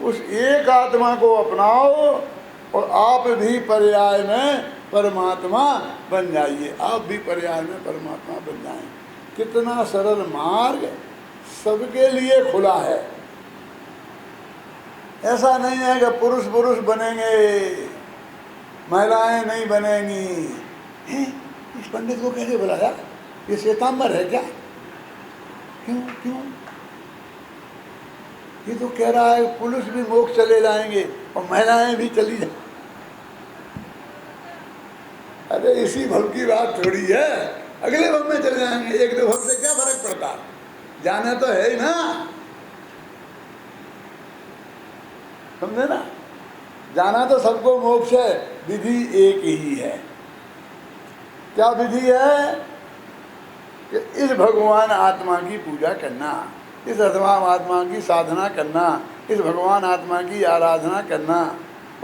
उस एक आत्मा को अपनाओ और आप भी पर्याय में परमात्मा बन जाइए। आप भी पर्याय में परमात्मा बन जाएं। कितना सरल मार्ग सबके लिए खुला है। ऐसा नहीं है कि पुरुष पुरुष बनेंगे, महिलाएं नहीं बनेंगी। इस पंडित को कैसे बुलाया? ये श्वेतांबर है क्या? क्यों क्यों? ये तो कह रहा है पुरुष भी मोक्ष चले जाएंगे और महिलाएं भी चली जाएंगी। अरे इसी भव की बात थोड़ी है, अगले भव में चले जाएंगे। एक दो भव से क्या फर्क पड़ता, जाना तो है ही ना, समझे ना? जाना तो सबको मोक्ष है, विधि एक ही है। क्या विधि है? कि इस भगवान आत्मा की पूजा करना, इस आत्मा की साधना करना, इस भगवान आत्मा की आराधना करना।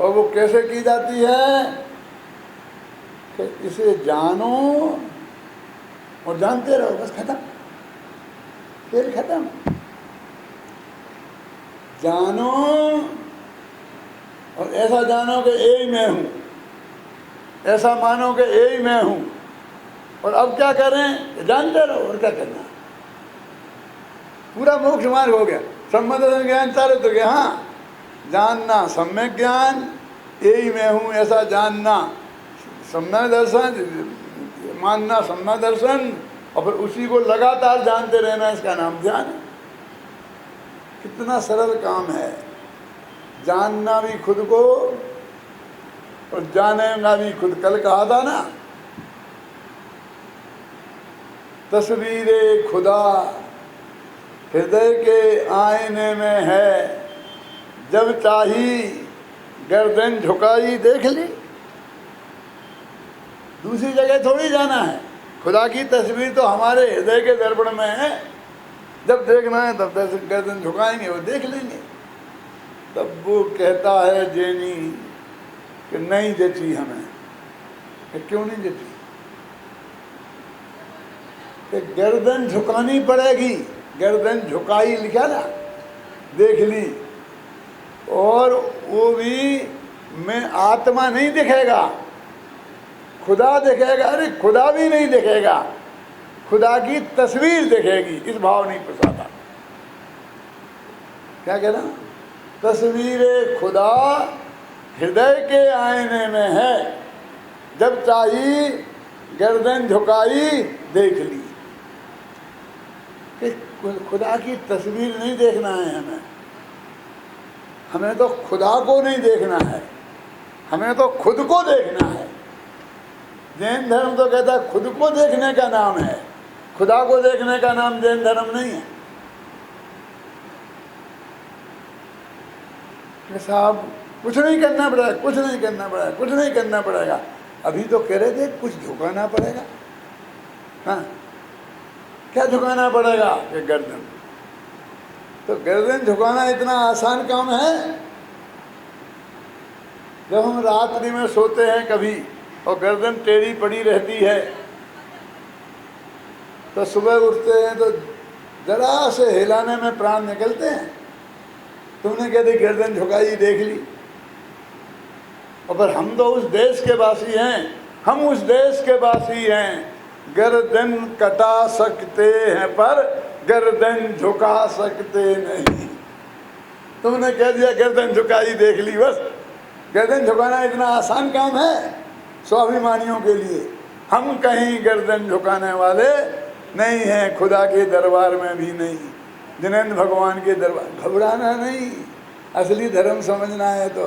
और वो कैसे की जाती है? कि इसे जानो और जानते रहो, बस खत्म, खेल खत्म। जानो और ऐसा जानो कि यही मैं हूं, ऐसा मानो कि यही मैं हूं। और अब क्या करें? जानते रहो, और क्या करना? पूरा मोक्ष मार्ग हो गया। सम्यक दर्शन ज्ञान चारे तो गया। हाँ, जानना सम्यक ज्ञान, यही मैं हूं ऐसा जानना सम्यक दर्शन, मानना सम्यक दर्शन, और फिर उसी को लगातार जानते रहना, इसका नाम ध्यान है। कितना सरल काम है। जानना भी खुद को और जानेगा भी खुद। कल कहा था ना, तस्वीरे खुदा हृदय के आईने में है, जब चाही गर्दन झुकाई देख ली। दूसरी जगह थोड़ी जाना है। खुदा की तस्वीर तो हमारे हृदय के दर्पण में है। जब देखना है तब गर्दन झुकाएंगे, वो देख लेंगे। तब वो कहता है जैनी कि नहीं जची हमें। क्यों नहीं जची? कि गर्दन झुकानी पड़ेगी। गर्दन झुकाई लिखा ना, देख ली। और वो भी मैं आत्मा नहीं दिखेगा, खुदा दिखेगा। अरे खुदा भी नहीं दिखेगा, खुदा की तस्वीर दिखेगी। इस भाव नहीं प्रसादा। क्या कहना? तस्वीर खुदा हृदय के आईने में है, जब चाही गर्दन झुकाई देख ली। कि खुदा की तस्वीर नहीं देखना है हमें। हमें तो खुदा को नहीं देखना है, हमें तो खुद को देखना है। जैन धर्म तो कहता है खुद को देखने का नाम है, खुदा को देखने का नाम जैन धर्म नहीं है। साहब कुछ नहीं करना पड़ेगा, कुछ नहीं करना पड़ेगा, कुछ नहीं करना पड़ेगा। अभी तो कह रहे थे कुछ झुकाना पड़ेगा। हाँ, क्या झुकाना पड़ेगा? कि गर्दन। तो गर्दन झुकाना इतना आसान काम है? जब हम रात्रि में सोते हैं कभी और गर्दन टेढ़ी पड़ी रहती है, तो सुबह उठते हैं तो जरा से हिलाने में प्राण निकलते हैं। तुमने कहती गर्दन झुकाई देख ली। और पर हम तो उस देश के वासी हैं, हम उस देश के वासी हैं। गर्दन कटा सकते हैं पर गर्दन झुका सकते नहीं। तुमने कह दिया गर्दन झुकाई देख ली, बस। गर्दन झुकाना इतना आसान काम है स्वाभिमानियों के लिए। हम कहीं गर्दन झुकाने वाले नहीं हैं, खुदा के दरबार में भी नहीं, जिनेंद्र भगवान के दरबार। घबराना नहीं, असली धर्म समझना है तो।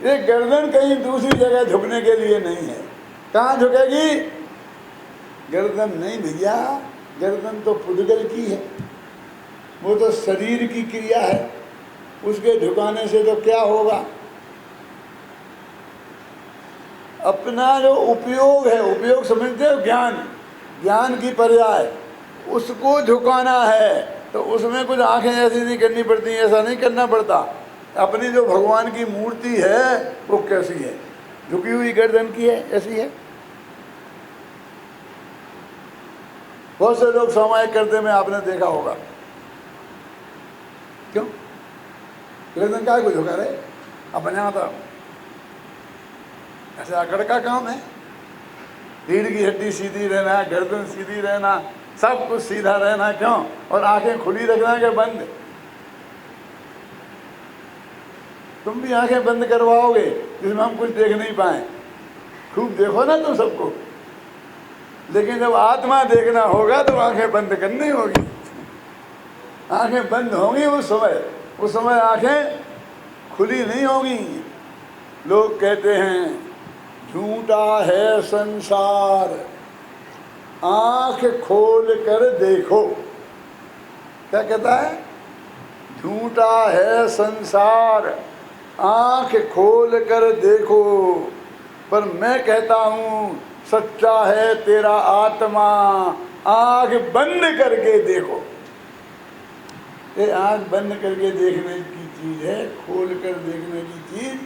ये गर्दन कहीं दूसरी जगह झुकने के लिए नहीं है। कहाँ झुकेगी? गर्दन नहीं भैया, गर्दन तो पुद्गल की है, वो तो शरीर की क्रिया है। उसके झुकाने से तो क्या होगा? अपना जो उपयोग है, उपयोग समझते हो, ज्ञान, ज्ञान की पर्याय, उसको झुकाना है। तो उसमें कुछ आंखें ऐसी नहीं करनी पड़ती, ऐसा नहीं करना पड़ता। अपनी जो भगवान की मूर्ति है वो कैसी है? झुकी हुई गर्दन की है, ऐसी है। बहुत से लोग सामायिक करते में आपने देखा होगा। क्यों? गर्दन काय को झुका रहे अपने यहाँ, तो ऐसे अकड़ का काम है। रीढ़ की हड्डी सीधी रहना, गर्दन सीधी रहना, सब कुछ सीधा रहना। क्यों? और आंखें खुली रखना कि बंद? तुम भी आंखें बंद करवाओगे जिसमें हम कुछ देख नहीं पाए। खूब देखो ना तुम सबको, लेकिन जब आत्मा देखना होगा तो आंखें बंद करनी होगी। आंखें बंद होंगी उस समय आंखें खुली नहीं होगी। लोग कहते हैं झूठा है संसार, आंख खोल कर देखो। क्या कहता है? झूठा है संसार, आंख खोल कर देखो। पर मैं कहता हूँ सच्चा है तेरा आत्मा, आंख बंद करके देखो। ये आंख बंद करके देखने की चीज़ है, खोल कर देखने की चीज़,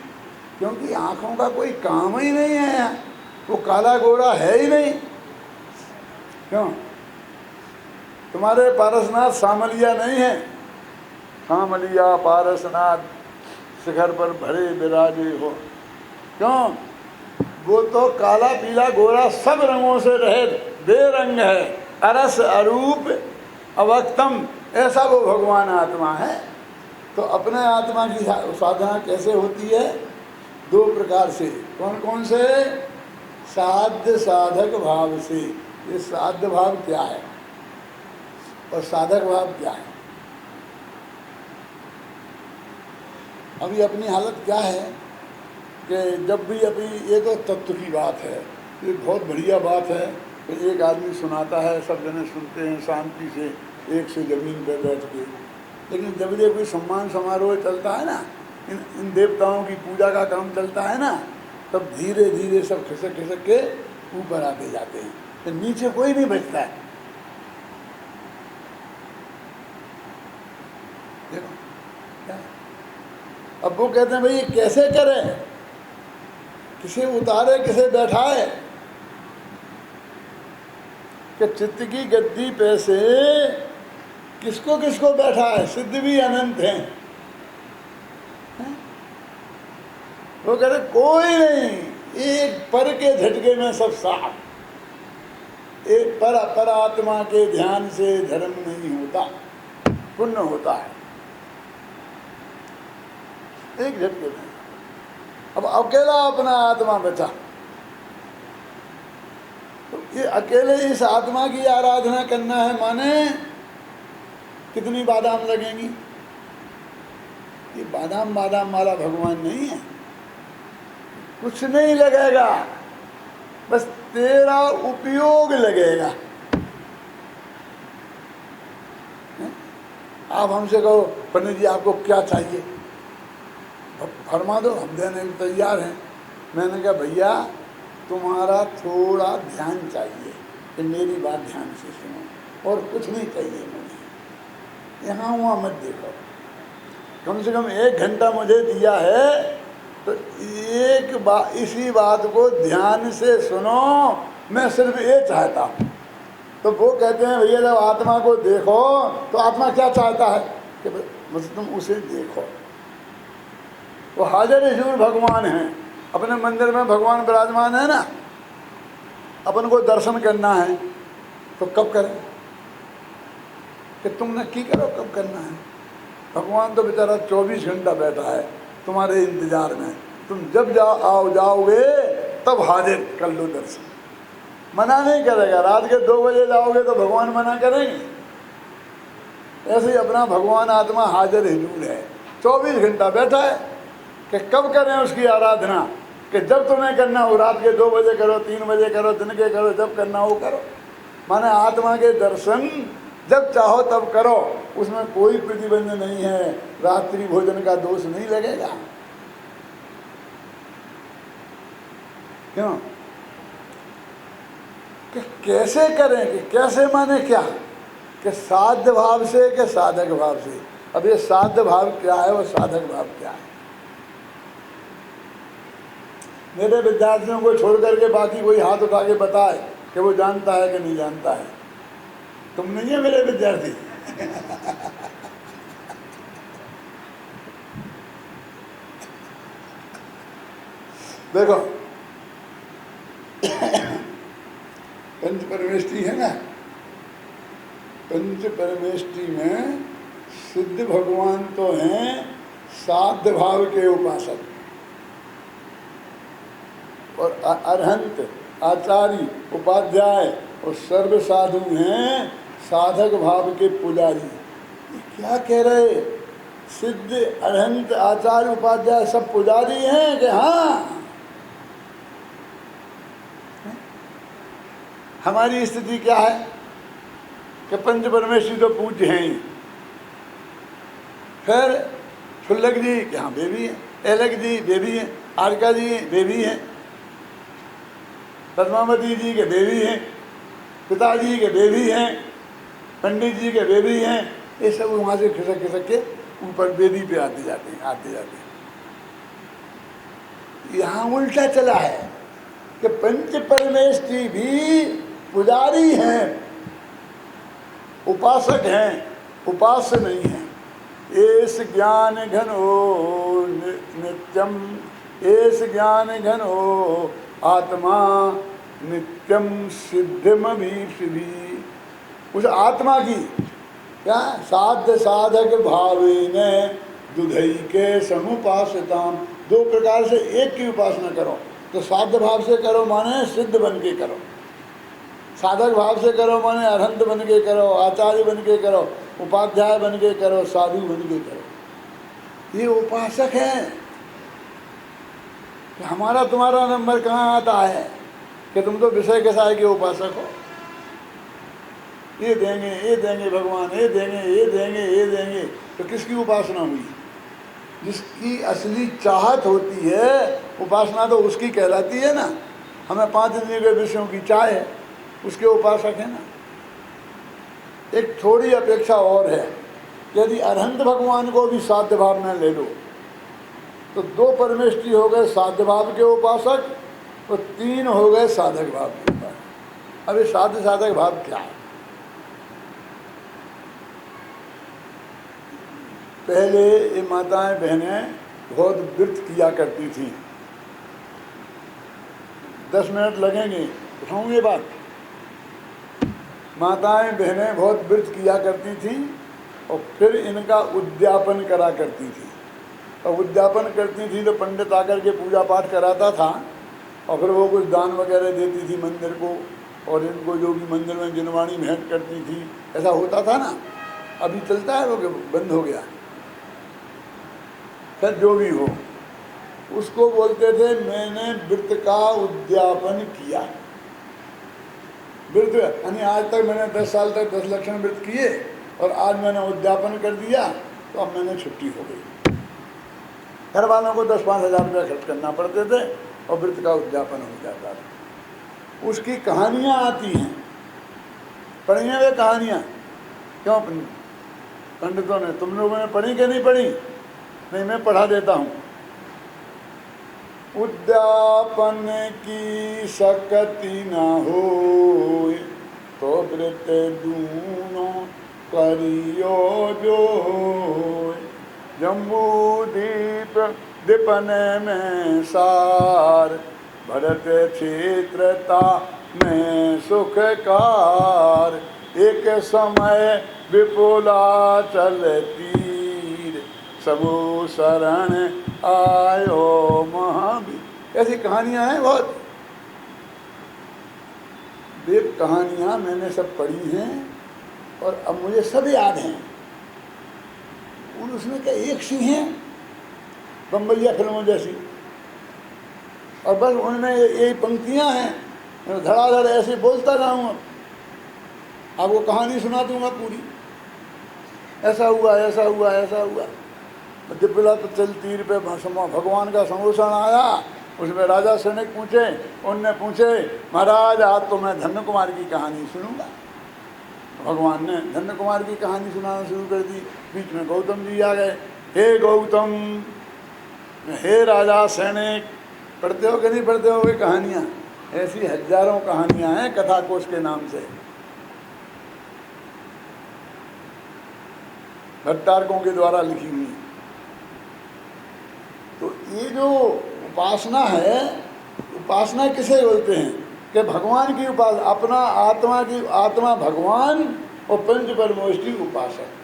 क्योंकि आंखों का कोई काम ही नहीं है। वो काला गोरा है ही नहीं। क्यों? तुम्हारे पारसनाथ सामलिया नहीं है? सामलिया पारसनाथ शिखर पर भरे विराजे हो। क्यों? वो तो काला पीला गोरा सब रंगों से रहित बेरंग है, अरस अरूप अवक्तम, ऐसा वो भगवान आत्मा है। तो अपने आत्मा की साधना कैसे होती है? दो प्रकार से। कौन कौन से? साध्य साधक भाव से। ये साध्य भाव क्या है और साधक भाव क्या है? अभी अपनी हालत क्या है कि जब भी अभी ये तो तत्व की बात है, ये बहुत बढ़िया बात है कि एक आदमी सुनाता है, सब जने सुनते हैं शांति से, एक से ज़मीन पर बैठ के। लेकिन जब ये कोई सम्मान समारोह चलता है ना, इन देवताओं की पूजा का काम चलता है ना, तब धीरे धीरे सब खिसक खिसक के ऊपर आते जाते हैं, तो नीचे कोई नहीं बचता है। देखो क्या? अब वो कहते हैं भाई ये कैसे करें, किसे उतारे किसे बैठाए? कि चित्त की गद्दी पे से किसको किसको बैठा है? सिद्ध भी अनंत हैं। वो कहते कोई नहीं, एक पर के झटके में सब साफ। एक पर आत्मा के ध्यान से धर्म नहीं होता, पुण्य होता है एक झटके में। अब अकेला अपना आत्मा बचा, तो ये अकेले इस आत्मा की आराधना करना है, माने कितनी बादाम लगेंगी? ये बादाम वाला भगवान नहीं है, कुछ नहीं लगेगा, बस तेरा उपयोग लगेगा। आप हमसे कहो पंडित जी आपको क्या चाहिए, फरमा दो, हम देने को तैयार हैं। मैंने कहा भैया तुम्हारा थोड़ा ध्यान चाहिए कि मेरी बात ध्यान से सुनो, और कुछ नहीं चाहिए मुझे। यहाँ वहाँ मत देखो, कम से कम 1 घंटा मुझे दिया है तो इसी बात को ध्यान से सुनो। मैं सिर्फ ये चाहता हूँ। तो वो कहते हैं भैया जब आत्मा को देखो तो आत्मा क्या चाहता है कि बस तुम उसे देखो। वो हाजिर हुजूर भगवान हैं, अपने मंदिर में भगवान विराजमान है ना, अपन को दर्शन करना है तो कब करें? कि तुम नक्की करो कब करना है। भगवान तो बेचारा 24 घंटा बैठा है तुम्हारे इंतजार में, तुम जब जाओगे तब हाजिर कर लो दर्शन। मना नहीं करेगा। रात के 2 बजे जाओगे तो भगवान मना करेंगे? ऐसे ही अपना भगवान आत्मा हाजिर हुजूर है, 24 घंटा बैठा है कि कब करें उसकी आराधना, कि जब तुम्हें करना हो, रात के 2 बजे करो, 3 बजे करो, दिन के करो, जब करना हो करो। माने आत्मा के दर्शन जब चाहो तब करो, उसमें कोई प्रतिबंध नहीं है, रात्रि भोजन का दोष नहीं लगेगा। क्यों? कि कैसे करें, कि कैसे माने क्या, कि साध्य भाव से कि साधक भाव से। अब ये साध्य भाव क्या है और साधक भाव क्या है? मेरे विद्यार्थियों को छोड़ करके बाकी कोई हाथ उठा के बताए कि वो जानता है कि नहीं जानता है। तुम नहीं है मेरे विद्यार्थी। देखो पंच परमेष्टि है ना, पंच परमेष्टि में सिद्ध भगवान तो हैं साध्य भाव के उपासक, और अरहंत आचार्य उपाध्याय और सर्व साधु हैं साधक भाव के पुजारी। ये क्या कह रहे, सिद्ध अरहंत आचार्य उपाध्याय सब पुजारी हैं कि हाँ? हमारी स्थिति क्या है कि पंच परमेश्वरी तो पूज्य हैं ही, फिर शुल्लक जी कि हाँ वे भी हैं, एलक जी वे भी हैं, आरका जी वे भी हैं, पद्मावती जी के वे भी हैं, पिताजी के वे भी हैं, पंडित जी के वे भी हैं। ये सब वहाँ से खिसक खिसक के ऊपर वेदी पे आते जाते हैं, आते जाते हैं। यहाँ उल्टा चला है कि पंच परमेष्टि भी पुजारी हैं, उपासक हैं, उपास्य नहीं हैं। एस ज्ञान घनो नित्यम, एस ज्ञान घनो आत्मा नित्यम सिद्धिमभीषिभी। उस आत्मा की क्या साध्य साधक भावेन दुधई के समुपासताम, दो प्रकार से एक की उपासना करो। तो साध्य भाव से करो माने सिद्ध बन के करो, साधक भाव से करो माने अरहंत बन के करो, आचार्य बन के करो, उपाध्याय बन के करो, साधु बन के करो। ये उपासक हैं। हमारा तुम्हारा नंबर कहाँ आता है कि तुम तो विषय कसाय के उपासक हो। ये देंगे भगवान, ये देंगे, ये देंगे, ये देंगे। तो किसकी उपासना हुई? जिसकी असली चाहत होती है, उपासना तो उसकी कहलाती है ना। हमें 5 इंद्रियों के विषयों की चाह है, उसके उपासक है ना। एक थोड़ी अपेक्षा और है, यदि अरहंत भगवान को भी साध्य भाव में ले लो तो 2 परमेष्टि हो गए साध्य भाव के उपासक और 3 हो गए साधक भाव के उपासक। अब ये साध्य साधक भाव क्या है? पहले ये माताएं बहनें बहुत व्रत किया करती थी। 10 मिनट लगेंगे, उठाऊँ ये बात। माताएं बहनें बहुत व्रत किया करती थी और फिर इनका उद्यापन करा करती थी। और उद्यापन करती थी तो पंडित आकर के पूजा पाठ कराता था और फिर वो कुछ दान वगैरह देती थी मंदिर को, और इनको जो भी मंदिर में जिनवाणी भेंट करती थी, ऐसा होता था ना। अभी चलता है वो कि बंद हो गया। फिर जो भी हो उसको बोलते थे मैंने व्रत का उद्यापन किया। व्रत यानी आज तक मैंने 10 साल तक 10 लक्षण व्रत किए और आज मैंने उद्यापन कर दिया तो अब मैंने छुट्टी हो गई। घर वालों को 10-5 हज़ार रुपया खर्च करना पड़ते थे और व्रत का उद्यापन हो जाता था। उसकी कहानियाँ आती हैं, पढ़ी हैं वे कहानियाँ? क्यों पंडितों ने, तुम लोगों ने पढ़ी कि नहीं पढ़ी? नहीं, मैं पढ़ा देता हूँ। उद्यापन की सकती न हो तो व्रत दूनो करियो जो, जम्बू दीप दीपन में सार, भरत क्षेत्रता में सुखकार, एक समय विपुला चलती सबो शरण आयो महावीर। ऐसी कहानियाँ हैं बहुत। देव कहानियाँ मैंने सब पढ़ी हैं और अब मुझे सब याद हैं। उसमें क्या एक सी हैं बम्बैया फिल्मों जैसी, और बस उनमें यही पंक्तियाँ हैं, धड़ाधड़ ऐसे बोलता रहूँगा। आपको कहानी सुना दूंगा पूरी, ऐसा हुआ, ऐसा हुआ, ऐसा हुआ। दिव्यला तो चल तीर पे भगवान का संरोषण आया, उसमें राजा सैनिक पूछे, उनने पूछे महाराज आज तो मैं धन्य कुमार की कहानी सुनूंगा। भगवान ने धन्य कुमार की कहानी सुनाना शुरू कर दी। बीच में गौतम जी आ गए। हे गौतम, हे राजा सैनिक, पढ़ते हो कि नहीं पढ़ते हो वे कहानियाँ? ऐसी हजारों कहानियाँ हैं कथा कोश के नाम से। भट्टारकों के द्वारा लिखी हुई। तो ये जो उपासना है, उपासना किसे बोलते हैं कि भगवान की उपासना, अपना आत्मा की, आत्मा भगवान और पंच परमेष्टि उपासक।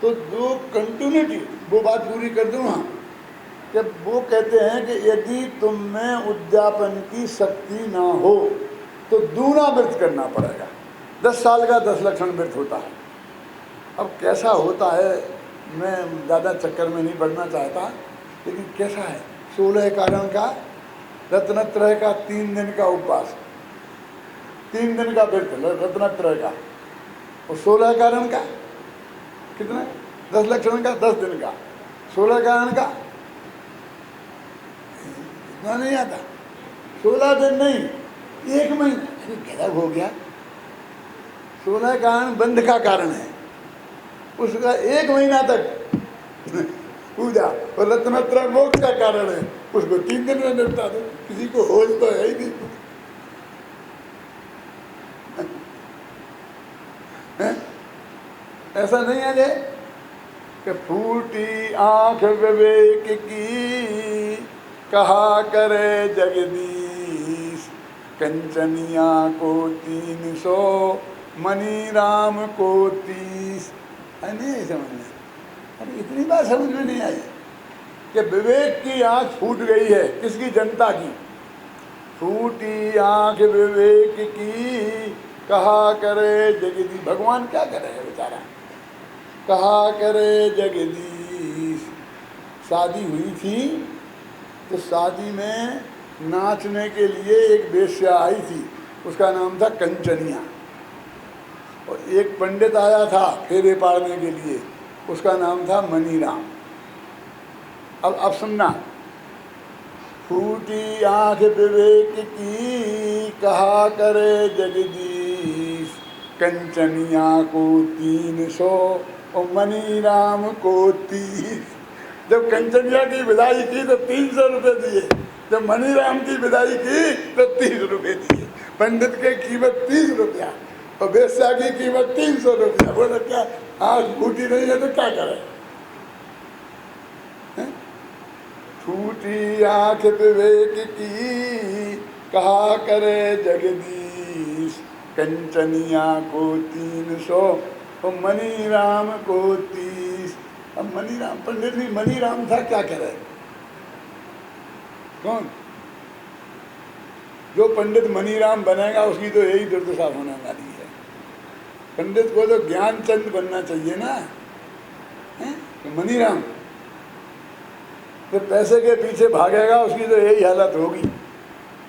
तो जो कंटिन्यूटी, वो बात पूरी कर दूँ हाँ, कि वो कहते हैं कि यदि तुम में उद्यापन की शक्ति ना हो तो दूना व्रत करना पड़ेगा। 10 साल का 10 लक्षण व्रत होता है। अब कैसा होता है, मैं ज़्यादा चक्कर में नहीं पड़ना चाहता, लेकिन कैसा है, 16 कारण का, रत्नत्रय का 3 दिन का उपवास, 3 दिन का व्रत रत्नत्रय का, और 16 कारण का कितना, 10 लक्षण का 10 दिन का, 16 कारण का इतना नहीं आता, 16 दिन नहीं, 1 महीना, गलत हो गया। 16 कारण बंध का कारण है, उसका 1 महीना तक पूजा, और रत्नत्रय मोक्ष का कारण है, उसको 3 दिन में निपटा दो। किसी को होश तो है ही नहीं। ऐसा नहीं है कि फूटी आंख विवेक की, कहा करे जगदीश, कंचनिया को 300 मनी राम को 30। नहीं समझ में, अरे इतनी बात समझ में नहीं आई कि विवेक की आंख फूट गई है, किसकी, जनता की। फूटी आंख विवेक की, कहा करे जगदीश, भगवान क्या करे बेचारा, कहा करे जगदीश। शादी हुई थी तो शादी में नाचने के लिए एक वेश्या आई थी, उसका नाम था कंचनिया, और एक पंडित आया था फेरे पाड़ने के लिए, उसका नाम था मनीराम। अब सुनना, फूटी आंख विवेक की, कहा करे जगदीश, कंचनिया को 300 और मनीराम को 30। जब कंचनिया की विदाई की तो 300 रुपये दिए, जब मनीराम की विदाई की तो 30 रुपये दिए। पंडित की कीमत 30 रुपया और वेश्या की कीमत 300 रुपया। बोला क्या आँख फूटी नहीं है तो क्या करे। फूटी आँख विवेक की, कहा करे जगदीश, कंचनिया को 300 और मनीराम को 30। अब मनीराम, पंडित भी मनीराम था, क्या करे, कौन जो पंडित मनीराम बनेगा उसकी तो यही दुर्दशा होने वाली है। पंडित को तो ज्ञानचंद बनना चाहिए ना, तो मनीराम जो पैसे के पीछे भागेगा उसकी तो यही हालत होगी,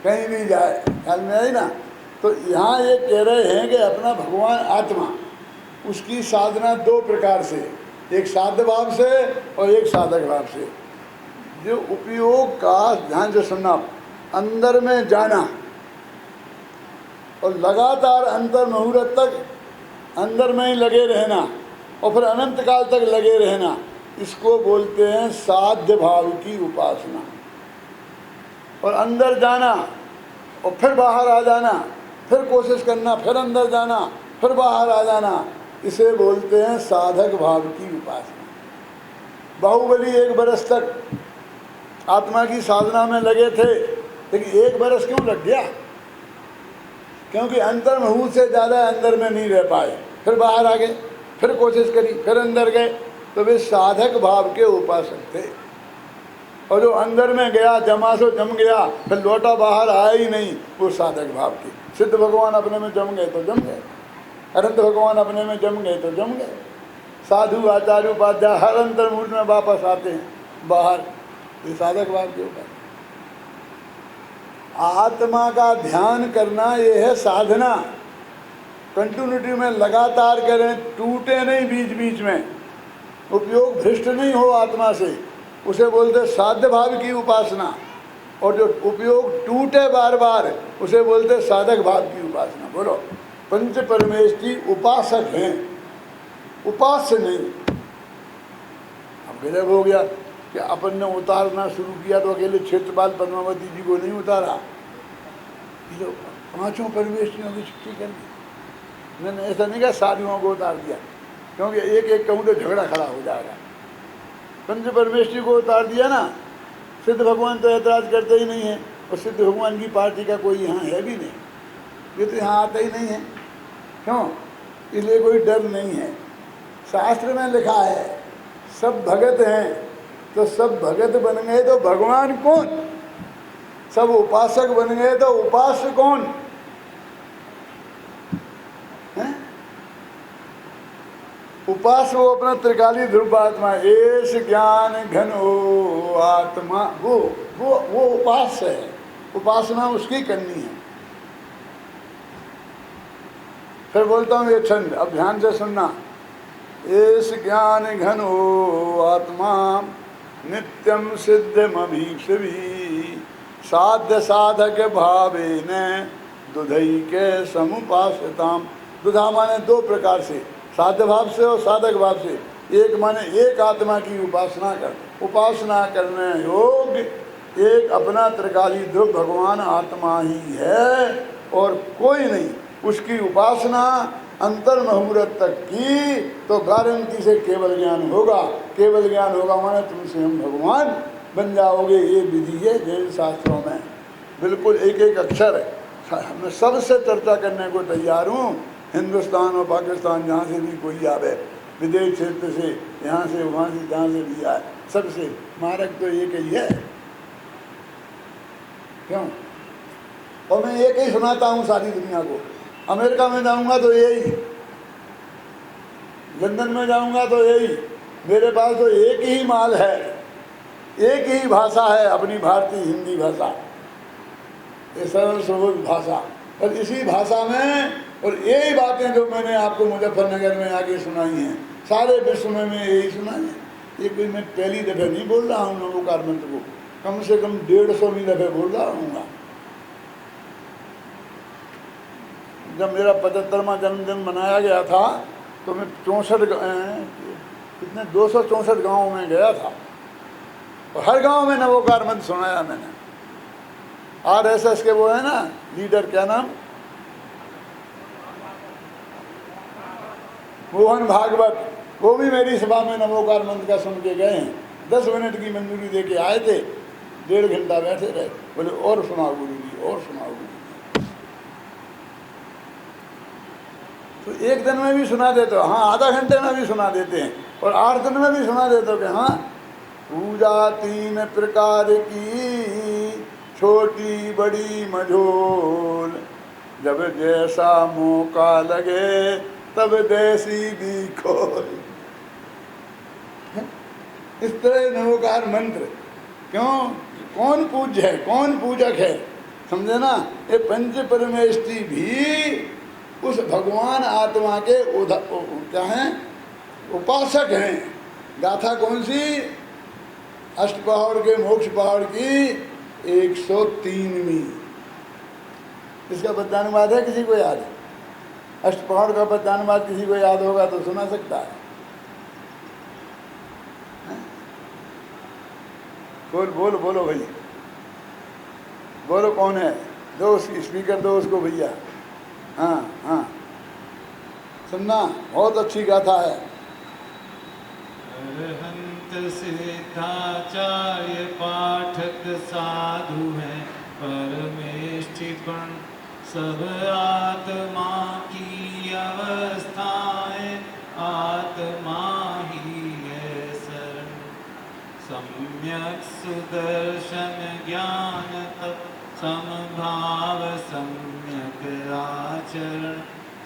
कहीं भी जाए। ख्याल में आई ना। तो यहाँ ये कह रहे हैं कि अपना भगवान आत्मा, उसकी साधना 2 प्रकार से, एक साध्य भाव से और एक साधक भाव से। जो उपयोग का ध्यान से सुनना, अंदर में जाना और लगातार अंतर मुहूर्त तक अंदर में ही लगे रहना और फिर अनंत काल तक लगे रहना, इसको बोलते हैं साध्य भाव की उपासना। और अंदर जाना और फिर बाहर आ जाना, फिर कोशिश करना, फिर अंदर जाना, फिर बाहर आ जाना, इसे बोलते हैं साधक भाव की उपासना। बाहुबली 1 बरस तक आत्मा की साधना में लगे थे, लेकिन 1 बरस क्यों लग गया? क्योंकि अंतर मुहूर्त से ज़्यादा अंदर में नहीं रह पाए, फिर बाहर आ गए, फिर कोशिश करी, फिर अंदर गए, तो वे साधक भाव के उपासक थे। और जो अंदर में गया, जमा सो जम गया, फिर लौटा बाहर आया ही नहीं, वो साधक भाव की। सिद्ध भगवान अपने में जम गए तो जम गए, अनंत भगवान अपने में जम गए तो जम गए। साधु आचार्य उपाध्याय हर अंतर मुहूर्त में वापस आते हैं बाहर, ये साधक भाव के ऊपर। आत्मा का ध्यान करना ये है साधना, कंटिन्यूटी में लगातार करें, टूटे नहीं बीच बीच में, उपयोग भ्रष्ट नहीं हो आत्मा से, उसे बोलते साध्य भाव की उपासना। और जो उपयोग टूटे बार बार, उसे बोलते साधक भाव की उपासना। बोलो, पंच परमेष्टि उपासक हैं, उपास्य नहीं। अब गजब हो गया कि अपन ने उतारना शुरू किया तो अकेले क्षेत्रपाल पद्मावती जी को नहीं उतारा, ये 5 परमेष्टियों की छुट्टी कर दी। मैंने ऐसा नहीं कहा साधुओं को उतार दिया, क्योंकि एक एक कहूँ तो झगड़ा खड़ा हो जाएगा। पंच परमेष्ठी को उतार दिया ना, सिद्ध भगवान तो ऐतराज करते ही नहीं है, और सिद्ध भगवान की पार्टी का कोई यहाँ है भी नहीं, ये तो यहाँ आता ही नहीं है। क्यों? इसलिए कोई डर नहीं है। शास्त्र में लिखा है सब भगत हैं, तो सब भगत बन गए तो भगवान कौन? सब उपासक बन गए तो उपास्य कौन है? उपास वो अपना त्रिकाली ध्रुव आत्मा, एस ज्ञान घन हो आत्मा, वो उपास्य है, उपासना उसकी करनी है। फिर बोलता हूँ ये छंद, अब ध्यान से सुनना। एस ज्ञान घन हो आत्मा नित्यम सिद्धमभीक्षवी साध्य साधक भावे न दुधई के समुपासताम। दुधा माने दो प्रकार से, साध्य भाव से और साधक भाव से। एक माने एक आत्मा की उपासना कर, उपासना करने योग्य एक अपना त्रिकाली ध्रुव भगवान आत्मा ही है और कोई नहीं। उसकी उपासना अंतर मुहूर्त तक की तो गारंटी से केवल ज्ञान होगा। केवल ज्ञान होगा माने तुमसे हम भगवान बन जाओगे। ये विधि है जैन शास्त्रों में, बिल्कुल एक एक अक्षर है। मैं सबसे चर्चा करने को तैयार हूँ, हिंदुस्तान और पाकिस्तान जहाँ से भी कोई आवे, विदेश क्षेत्र से, यहाँ से वहाँ से जहाँ से भी आए, सबसे मार्ग तो एक ही है। क्यों? और मैं एक ही सुनाता हूँ सारी दुनिया को। अमेरिका में जाऊँगा तो यही, लंदन में जाऊँगा तो यही। मेरे पास तो एक ही माल है, एक ही भाषा है अपनी भारतीय हिंदी भाषा, ये सरल सुलभ भाषा। और इसी भाषा में और यही बातें जो मैंने आपको मुजफ्फरनगर में आके सुनाई हैं, सारे विश्व में मैं यही सुनाई है। ये कोई मैं पहली दफ़े नहीं बोल रहा हूँ नमोकार मंत्र को, कम से कम 150 दफ़े बोल रहा हूँ। जब मेरा 75वां जन्मदिन मनाया गया था तो मैं 264 गाँव में गया था और हर गांव में नवोकार मंत्र सुनाया मैंने। RSS के वो है ना लीडर, क्या नाम, मोहन भागवत, वो भी मेरी सभा में नवोकार मंत्र का सुन के गए हैं। 10 मिनट की मंजूरी दे के आए थे, 1.5 घंटा बैठे रहे, बोले और सुनाओ गुरु जी, और सुनाओ गुरु जी। तो एक दिन में भी सुना देते हो, हाँ आधा घंटे में भी सुना देते हैं, और 8 दिन में भी सुना देते हो कि हाँ पूजा 3 प्रकार की छोटी बड़ी मझोल, जब जैसा मौका लगे तब देसी भी खोल। इस तरह नवोकार मंत्र। क्यों? कौन पूज्य है, कौन पूजक है, समझे ना। ये पंच परमेष्ठी भी उस भगवान आत्मा के क्या हैं, उपासक हैं। गाथा कौन सी? अष्टपहर के मोक्ष पहाड़ की 103वीं। इसका पद्यानुवाद है, किसी को याद है? अष्टपहर का पद्यानुवाद किसी को याद होगा तो सुना सकता है। बोलो बोलो भाई, बोलो कौन है? दो स्पीकर दो उसको भैया। हाँ हाँ सुनना, बहुत अच्छी गाथा है। अरहंत सिद्धाचार्य पाठक साधु हैं, परमेष्ठि पण सब आत्मा की अवस्थाएं, आत्मा ही है शरण। सम्यक सुदर्शन ज्ञान तप समभाव सम्यक आचरण,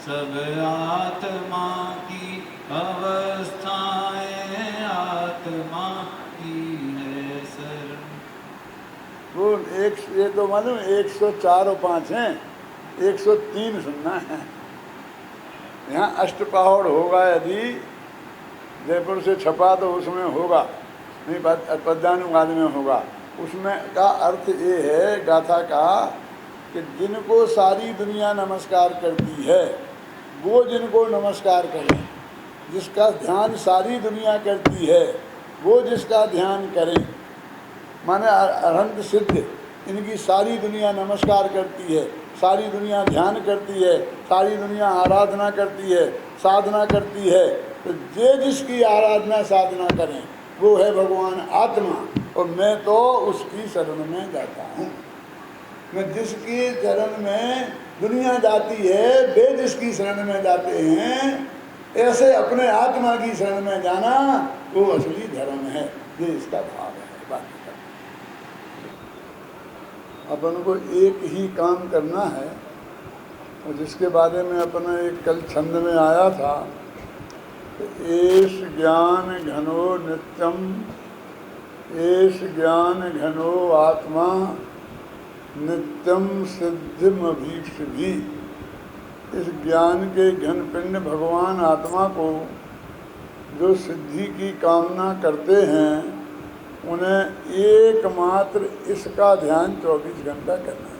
सब आत्मा की अवस्थाएं, आत्मा ही है शरण। वो ये तो मालूम 104 और 5 हैं, 103 सुनना है। यहाँ अष्टपहर होगा, यदि जयपुर से छपा तो उसमें होगा, नहीं पद्यानुवाद में होगा। उसमें का अर्थ ये है गाथा का कि जिनको सारी दुनिया नमस्कार करती है वो जिनको नमस्कार करें, जिसका ध्यान सारी दुनिया करती है वो जिसका ध्यान करें। माने अरहंत सिद्ध, इनकी सारी दुनिया नमस्कार करती है, सारी दुनिया ध्यान करती है, सारी दुनिया आराधना करती है, साधना करती है, तो जे जिसकी आराधना साधना करें वो है भगवान आत्मा, और मैं तो उसकी शरण में जाता हूँ। मैं जिसकी शरण में दुनिया जाती है, वे जिसकी शरण में जाते हैं, ऐसे अपने आत्मा की शरण में जाना वो असली धर्म है। ये इसका भाव है। बाकी का अपन को एक ही काम करना है, और जिसके बारे में अपना एक कल छंद में आया था, एष ज्ञान घनो नित्यम, एष ज्ञान घनो आत्मा, नित्यम सिद्धिम अभीक्ष भी। इस ज्ञान के घन पिंड भगवान आत्मा को जो सिद्धि की कामना करते हैं, उन्हें एकमात्र इसका ध्यान 24 घंटा करना है।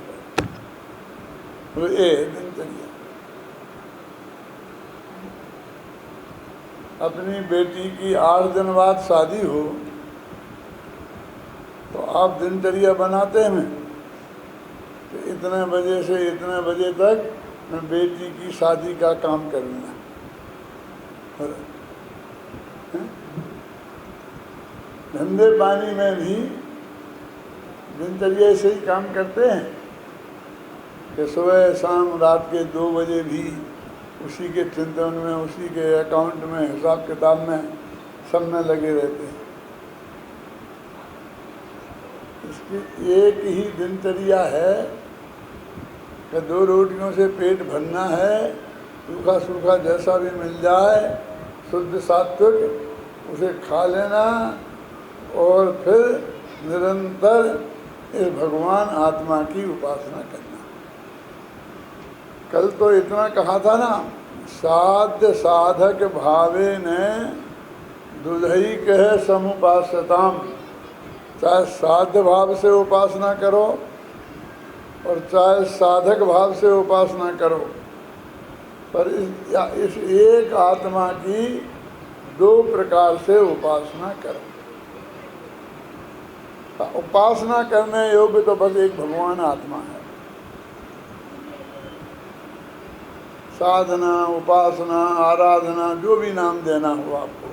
तो ये दिनचर्या। अपनी बेटी की 8 दिन बाद शादी हो तो आप दिनचर्या बनाते हैं तो इतने बजे से इतने बजे तक मैं बेटी की शादी का काम करूँगा। धंधे पानी में भी दिनचर्या से ही काम करते हैं कि सुबह शाम रात के 2 बजे भी उसी के चिंतन में, उसी के अकाउंट में, हिसाब किताब में सब में लगे रहते हैं। इसकी एक ही दिनचर्या है कि 2 रोटियों से पेट भरना है, सूखा सूखा जैसा भी मिल जाए शुद्ध सात्विक उसे खा लेना, और फिर निरंतर इस भगवान आत्मा की उपासना करना। कल तो इतना कहा था ना, साध्य साधक भावे ने दुधई कहे समुपासताम। चाहे साध्य भाव से उपासना करो और चाहे साधक भाव से उपासना करो, पर इस एक आत्मा की 2 प्रकार से उपासना करो। उपासना करने योग्य तो बस एक भगवान आत्मा है। साधना, उपासना, आराधना, जो भी नाम देना हो आपको,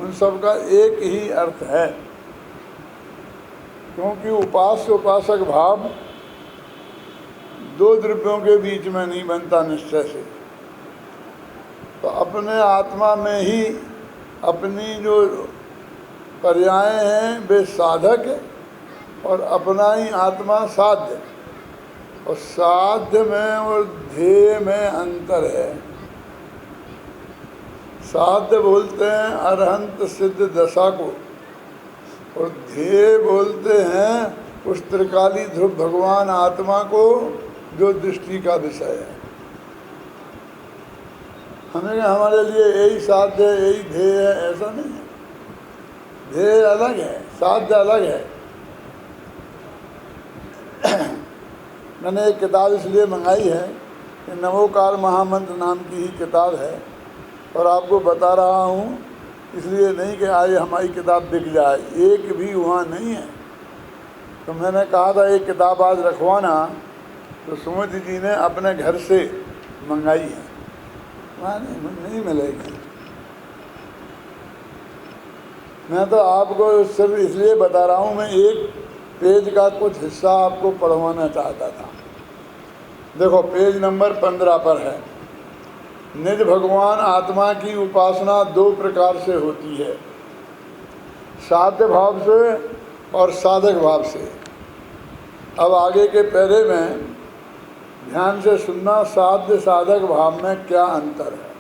उन सब का एक ही अर्थ है, क्योंकि उपास्य उपासक भाव 2 द्रव्यों के बीच में नहीं बनता निश्चय से। तो अपने आत्मा में ही अपनी जो पर्याय हैं वे साधक और अपना ही आत्मा साध्य, और साध्य में और ध्येय में अंतर है। साध्य बोलते हैं अरहंत सिद्ध दशा को, और ध्येय बोलते हैं उस त्रिकाली ध्रुव भगवान आत्मा को जो दृष्टि का विषय है। हमें हमारे लिए यही साध्य है, यही ध्येय है, ऐसा नहीं है। ध्येय अलग है, साध्य अलग है। मैंने एक किताब इसलिए मंगाई है कि नमोकार महामंत्र नाम की ही किताब है, और आपको बता रहा हूँ इसलिए नहीं कि आज हमारी किताब बिक जाए, एक भी वहाँ नहीं है। तो मैंने कहा था एक किताब आज रखवाना, तो सुमति जी ने अपने घर से मंगाई है, वहाँ नहीं मिलेगी। मैं तो आपको सिर्फ इसलिए बता रहा हूँ, मैं एक पेज का कुछ हिस्सा आपको पढ़वाना चाहता था। देखो पेज नंबर 15 पर है, निज भगवान आत्मा की उपासना 2 प्रकार से होती है, साध्य भाव से और साधक भाव से। अब आगे के पैरे में ध्यान से सुनना, साध्य साधक भाव में क्या अंतर है।